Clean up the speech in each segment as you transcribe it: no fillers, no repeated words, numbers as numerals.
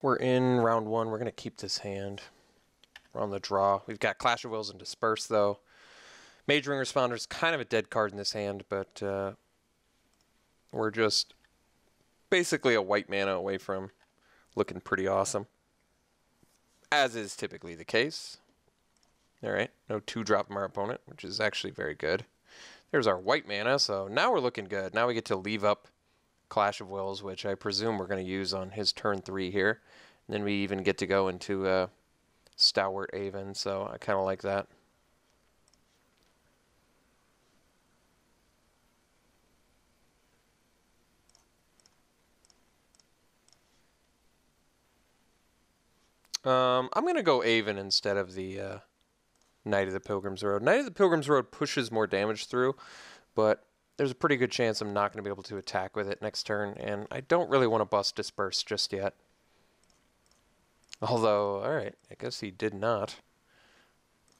We're in round one. We're going to keep this hand. We're on the draw. We've got Clash of Wills and Disperse, though. Mage Ring Responder is kind of a dead card in this hand, but we're just basically a white mana away from looking pretty awesome, as is typically the case. All right, no 2-drop from our opponent, which is actually very good. There's our white mana, so now we're looking good. Now we get to leave up Clash of Wills, which I presume we're going to use on his turn 3 here. And then we even get to go into Stalwart Aven, so I kind of like that. I'm going to go Aven instead of the Knight of the Pilgrim's Road. Knight of the Pilgrim's Road pushes more damage through, but there's a pretty good chance I'm not going to be able to attack with it next turn, and I don't really want to bust Disperse just yet. Although, alright, I guess he did not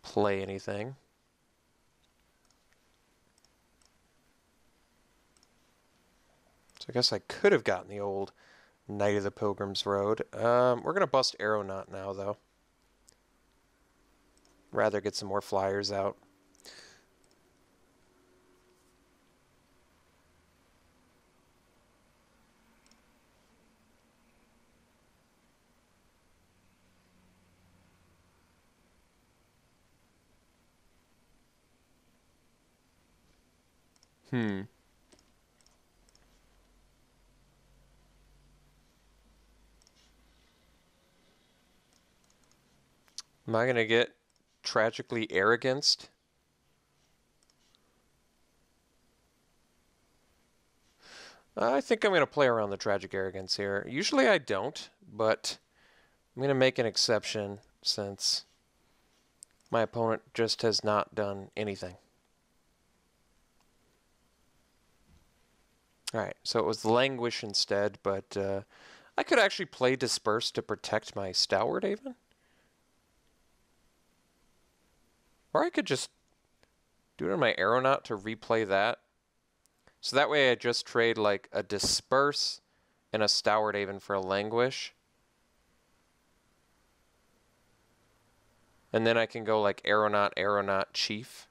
play anything. So I guess I could have gotten the old Knight of the Pilgrim's Road. We're going to bust Aeronaut now, though. Rather get some more flyers out. Am I going to get Tragically Arroganced? I think I'm going to play around the Tragic Arrogance here. Usually I don't, but I'm going to make an exception since my opponent just has not done anything. Alright, so it was Languish instead, but I could actually play Disperse to protect my Stalwart Aven. Or I could just do it on my Aeronaut to replay that. So that way I just trade like a Disperse and a Stalwart Aven for a Languish. And then I can go like Aeronaut, Aeronaut, Chief.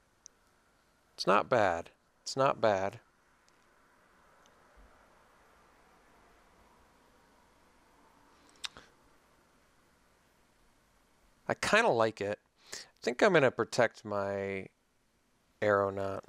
It's not bad. It's not bad. I kind of like it. I think I'm going to protect my Aeronaut.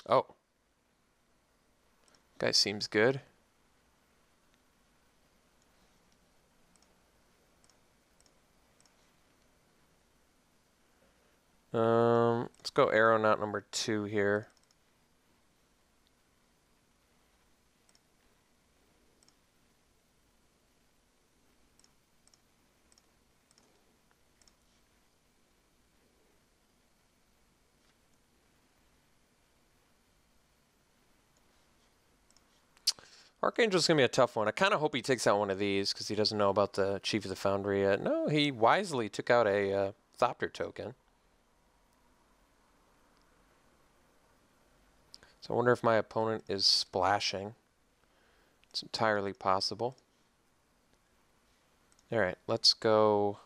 Oh. Guy seems good. Let's go Aeronaut number 2 here. Archangel's going to be a tough one. I kind of hope he takes out one of these because he doesn't know about the Chief of the Foundry yet. No, he wisely took out a Thopter token. So I wonder if my opponent is splashing. It's entirely possible. Alright, let's go.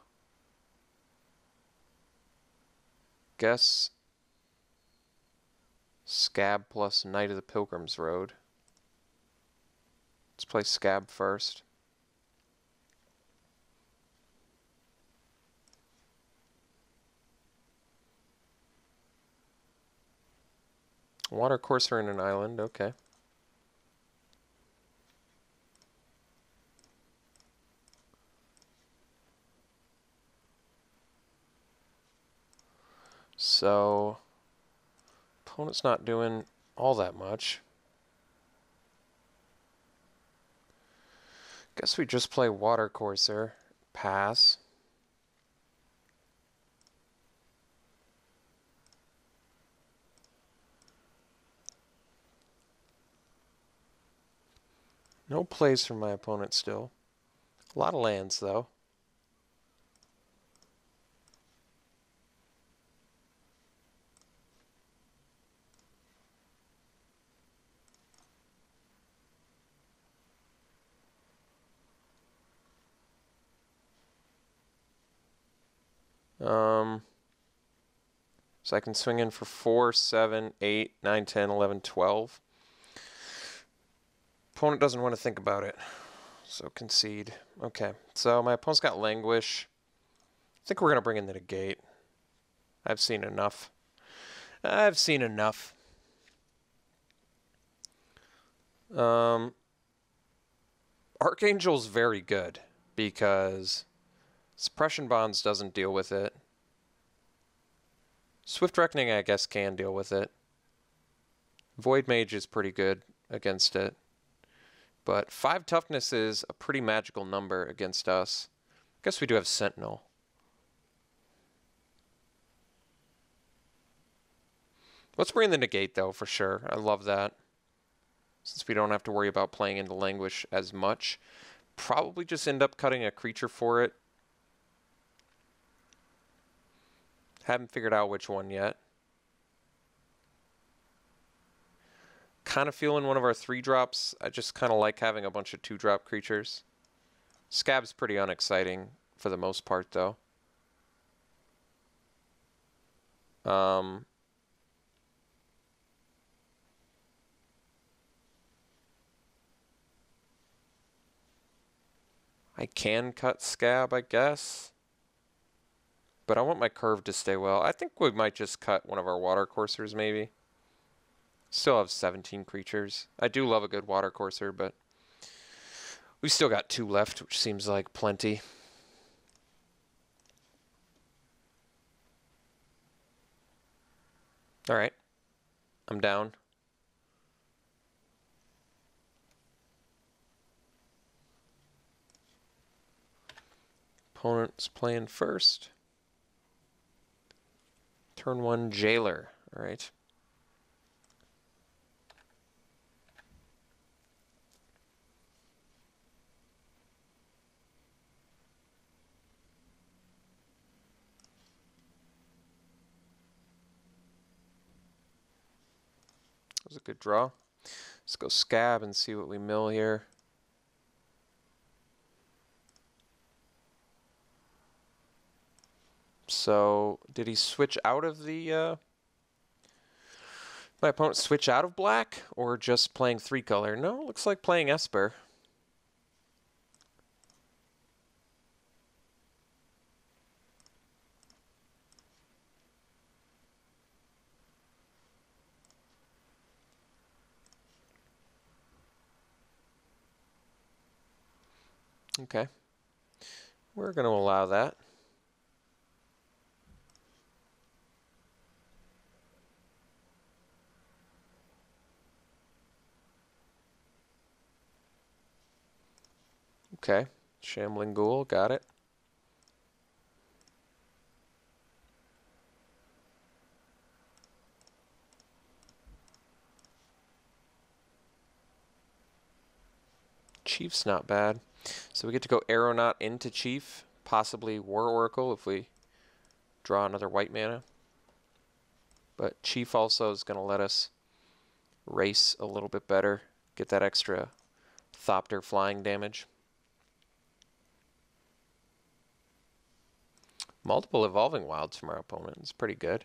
Guess Scab plus Knight of the Pilgrim's Road. Let's play Scab first. Water Courser in an island, okay. So, opponent's not doing all that much. Guess we just play Water Courser, pass. No plays from my opponent still. A lot of lands, though. So I can swing in for 4, 7, 8, 9, 10, 11, 12. Opponent doesn't want to think about it. So concede. Okay, so my opponent's got Languish. I think we're going to bring in the negate. I've seen enough. I've seen enough. Archangel's very good because Suppression Bonds doesn't deal with it. Swift Reckoning, I guess, can deal with it. Void Mage is pretty good against it. But 5 toughness is a pretty magical number against us. I guess we do have Sentinel. Let's bring in the negate, though, for sure. I love that. Since we don't have to worry about playing into Languish as much. Probably just end up cutting a creature for it. Haven't figured out which one yet. Kind of feeling one of our 3-drops. I just kind of like having a bunch of 2-drop creatures. Scab's pretty unexciting for the most part, though. I can cut Scab, I guess. But I want my curve to stay well. I think we might just cut one of our water coursers, maybe. Still have 17 creatures. I do love a good water courser, but we've still got 2 left, which seems like plenty. All right. I'm down. Opponent's playing first. Turn 1, Jailer. All right. That was a good draw. Let's go Scab and see what we mill here. So, did he switch out of the... my opponent switch out of black? Or just playing 3-color? No, looks like playing Esper. Okay. We're going to allow that. Okay. Shambling Ghoul, got it. Chief's not bad. So we get to go Aeronaut into Chief, possibly War Oracle if we draw another white mana. But Chief also is going to let us race a little bit better, get that extra Thopter flying damage. Multiple Evolving Wilds from our opponent is pretty good.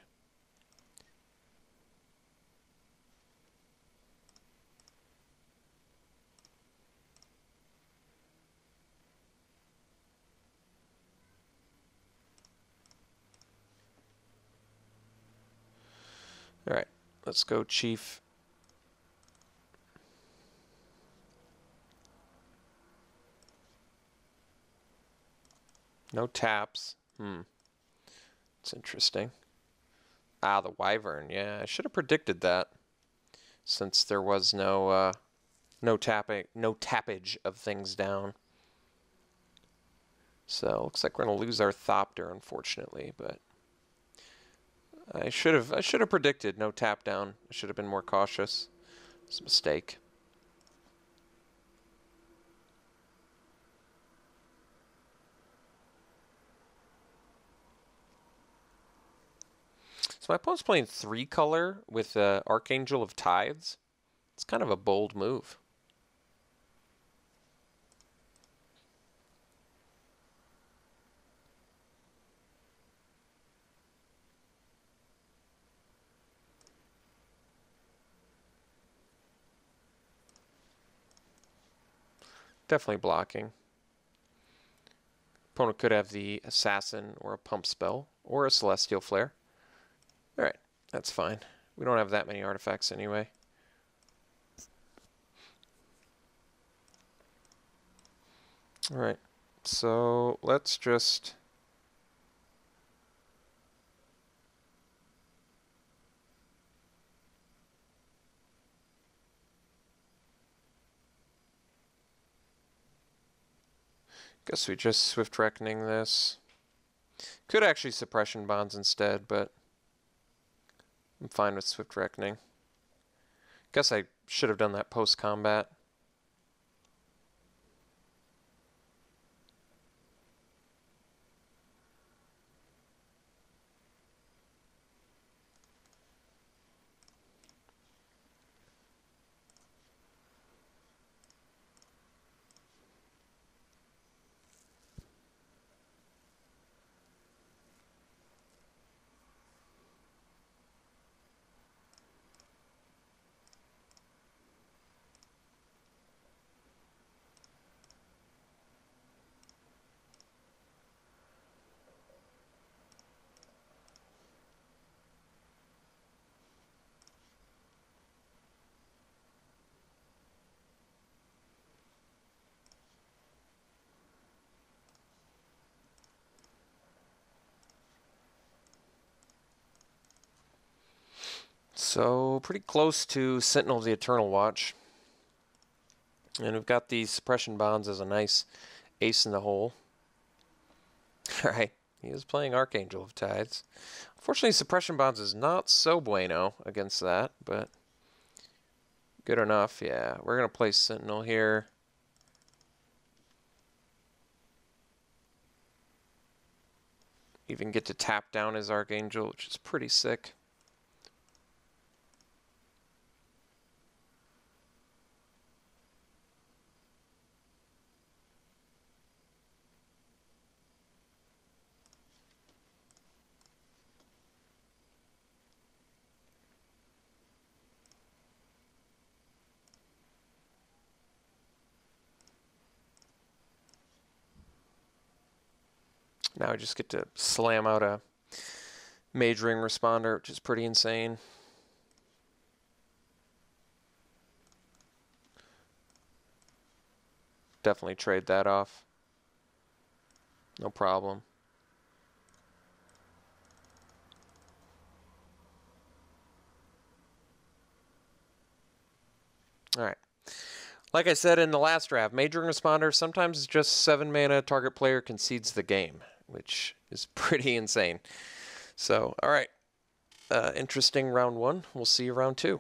All right, let's go Chief. No taps. It's interesting. Ah, the Wyvern. Yeah, I should have predicted that, since there was no tappage of things down. So looks like we're gonna lose our Thopter, unfortunately, but I should have predicted no tap down. I should have been more cautious. It's a mistake. So my opponent's playing 3-color with Archangel of Tides. It's kind of a bold move. Definitely blocking. Opponent could have the Assassin or a Pump Spell or a Celestial Flare. Alright, that's fine. We don't have that many artifacts anyway. Alright, so let's just... Guess we just Swift Reckoning this. Could actually Suppression Bonds instead, but I'm fine with Swift Reckoning. Guess I should have done that post-combat. So, pretty close to Sentinel of the Eternal Watch. And we've got these Suppression Bonds as a nice ace in the hole. Alright, he is playing Archangel of Tides. Unfortunately, Suppression Bonds is not so bueno against that, but good enough. Yeah, we're going to play Sentinel here. Even get to tap down his Archangel, which is pretty sick. Now I just get to slam out a Mage Ring Responder, which is pretty insane. Definitely trade that off. No problem. Alright. Like I said in the last draft, Mage Ring Responder sometimes is just 7 mana, target player concedes the game, which is pretty insane. So, alright. Interesting round 1. We'll see you round 2.